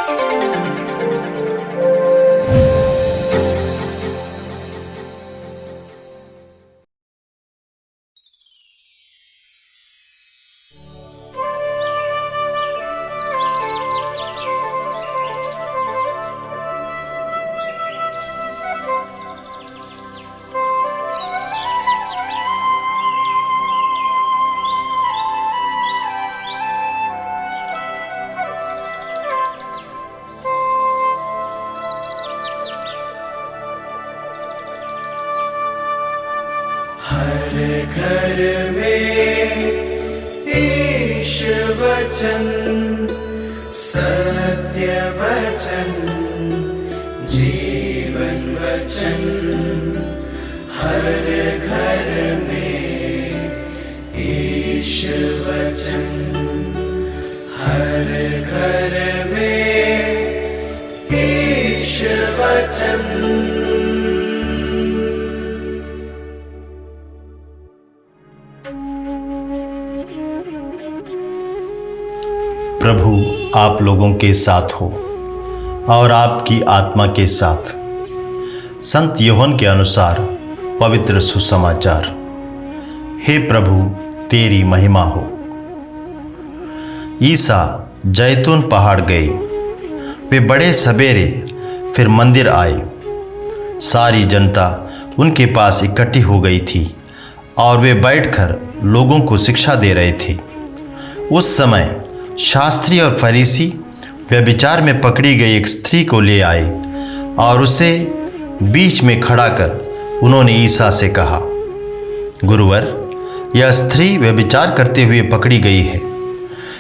हर घर में ईश वचन, सत्य वचन, जीवन वचन। हर घर में ईश वचन, हर घर में ईश वचन। प्रभु आप लोगों के साथ हो और आपकी आत्मा के साथ। संत यूहन्ना के अनुसार पवित्र सुसमाचार। हे प्रभु तेरी महिमा हो। ईसा जैतून पहाड़ गए। वे बड़े सवेरे फिर मंदिर आए। सारी जनता उनके पास इकट्ठी हो गई थी और वे बैठकर लोगों को शिक्षा दे रहे थे। उस समय शास्त्री और फरीसी व्यभिचार में पकड़ी गई एक स्त्री को ले आए और उसे बीच में खड़ा कर उन्होंने ईसा से कहा, गुरुवर, यह स्त्री व्यभिचार करते हुए पकड़ी गई है।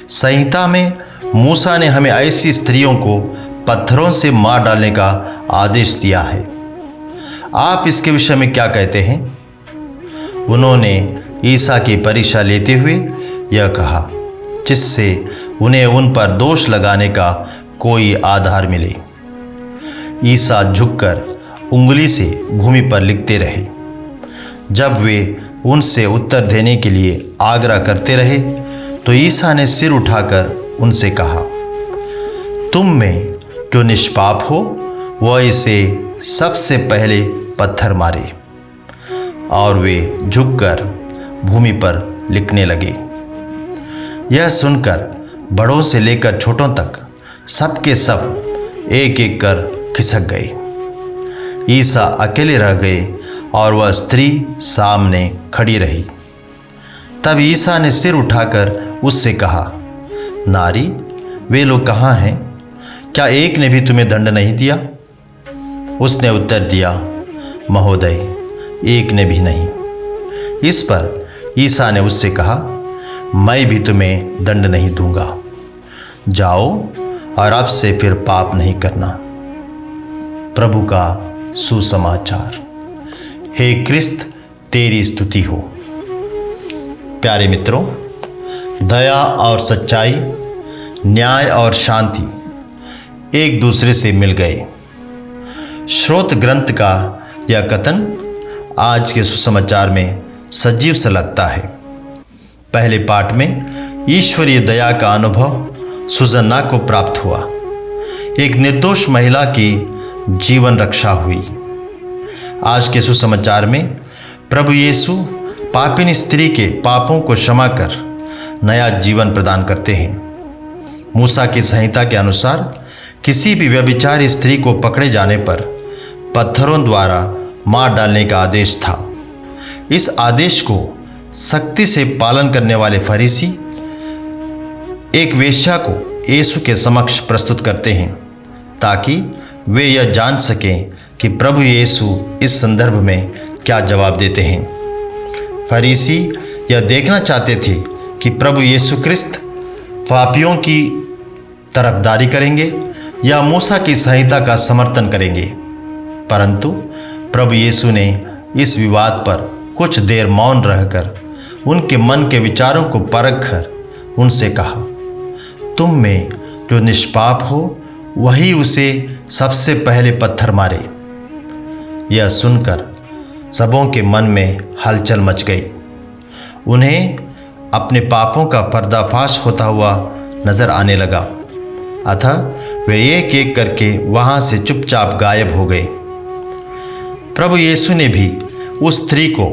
संहिता में मूसा ने हमें ऐसी स्त्रियों को पत्थरों से मार डालने का आदेश दिया है। आप इसके विषय में क्या कहते हैं? उन्होंने ईसा की परीक्षा लेते हुए यह कहा, जिससे उन्हें उन पर दोष लगाने का कोई आधार मिले। ईसा झुककर उंगली से भूमि पर लिखते रहे। जब वे उनसे उत्तर देने के लिए आग्रह करते रहे तो ईसा ने सिर उठाकर उनसे कहा, तुम में जो निष्पाप हो वह इसे सबसे पहले पत्थर मारे। और वे झुककर भूमि पर लिखने लगे। यह सुनकर बड़ों से लेकर छोटों तक सबके सब एक एक कर खिसक गए। ईसा अकेले रह गए और वह स्त्री सामने खड़ी रही। तब ईसा ने सिर उठाकर उससे कहा, नारी, वे लोग कहाँ हैं? क्या एक ने भी तुम्हें दंड नहीं दिया? उसने उत्तर दिया, महोदय, एक ने भी नहीं। इस पर ईसा ने उससे कहा, मैं भी तुम्हें दंड नहीं दूंगा। जाओ और अब से फिर पाप नहीं करना। प्रभु का सुसमाचार। हे क्रिस्त, तेरी स्तुति हो। प्यारे मित्रों, दया और सच्चाई, न्याय और शांति एक दूसरे से मिल गए। श्रोत ग्रंथ का यह कथन आज के सुसमाचार में सजीव सा लगता है। पहले पाठ में ईश्वरीय दया का अनुभव सुसन्ना को प्राप्त हुआ। एक निर्दोष महिला की जीवन रक्षा हुई। आज के सुसमाचार में प्रभु यीशु पापिन स्त्री के पापों को क्षमा कर नया जीवन प्रदान करते हैं। मूसा की संहिता के अनुसार किसी भी व्यभिचारी स्त्री को पकड़े जाने पर पत्थरों द्वारा मार डालने का आदेश था। इस आदेश को सख्ती से पालन करने वाले फरीसी एक वेश्या को यीशु के समक्ष प्रस्तुत करते हैं ताकि वे यह जान सकें कि प्रभु यीशु इस संदर्भ में क्या जवाब देते हैं। फरीसी यह देखना चाहते थे कि प्रभु यीशु क्रिस्त पापियों की तरफदारी करेंगे या मूसा की संहिता का समर्थन करेंगे। परंतु प्रभु यीशु ने इस विवाद पर कुछ देर मौन रहकर उनके मन के विचारों को परख कर उनसे कहा, तुम में जो निष्पाप हो वही उसे सबसे पहले पत्थर मारे। यह सुनकर सबों के मन में हलचल मच गई। उन्हें अपने पापों का पर्दाफाश होता हुआ नजर आने लगा। अतः वे एक एक करके वहाँ से चुपचाप गायब हो गए। प्रभु यीशु ने भी उस स्त्री को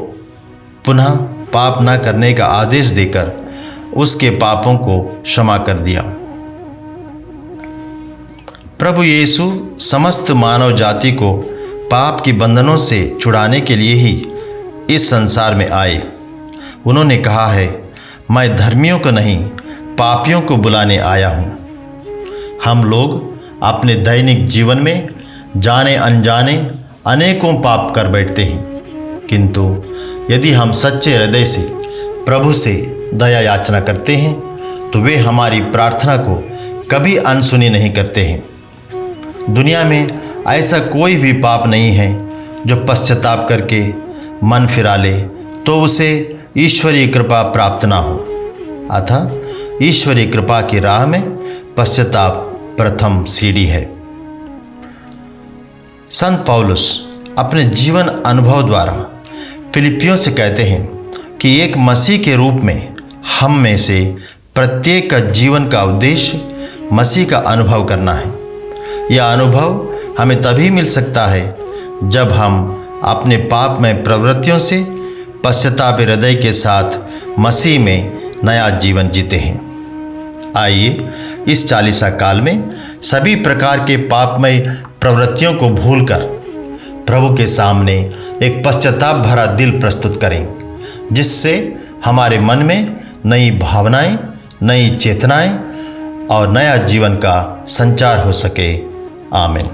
पुनः पाप न करने का आदेश देकर उसके पापों को क्षमा कर दिया। प्रभु यीशु समस्त मानव जाति को पाप के बंधनों से छुड़ाने के लिए ही इस संसार में आए। उन्होंने कहा है, मैं धर्मियों को नहीं पापियों को बुलाने आया हूँ। हम लोग अपने दैनिक जीवन में जाने अनजाने अनेकों पाप कर बैठते हैं, किंतु यदि हम सच्चे हृदय से प्रभु से दया याचना करते हैं तो वे हमारी प्रार्थना को कभी अनसुनी नहीं करते हैं। दुनिया में ऐसा कोई भी पाप नहीं है जो पश्चाताप करके मन फिरा ले तो उसे ईश्वरीय कृपा प्राप्त ना हो। अतः ईश्वरीय कृपा की राह में पश्चाताप प्रथम सीढ़ी है। संत पौलुस अपने जीवन अनुभव द्वारा फिलिपियों से कहते हैं कि एक मसीह के रूप में हम में से प्रत्येक का जीवन का उद्देश्य मसीह का अनुभव करना है। यह अनुभव हमें तभी मिल सकता है जब हम अपने पापमय प्रवृत्तियों से पश्चाताप हृदय के साथ मसीह में नया जीवन जीते हैं। आइए इस चालीसा काल में सभी प्रकार के पापमय प्रवृत्तियों को भूलकर प्रभु के सामने एक पश्चाताप भरा दिल प्रस्तुत करें, जिससे हमारे मन में नई भावनाएं, नई चेतनाएं और नया जीवन का संचार हो सके। आमीन।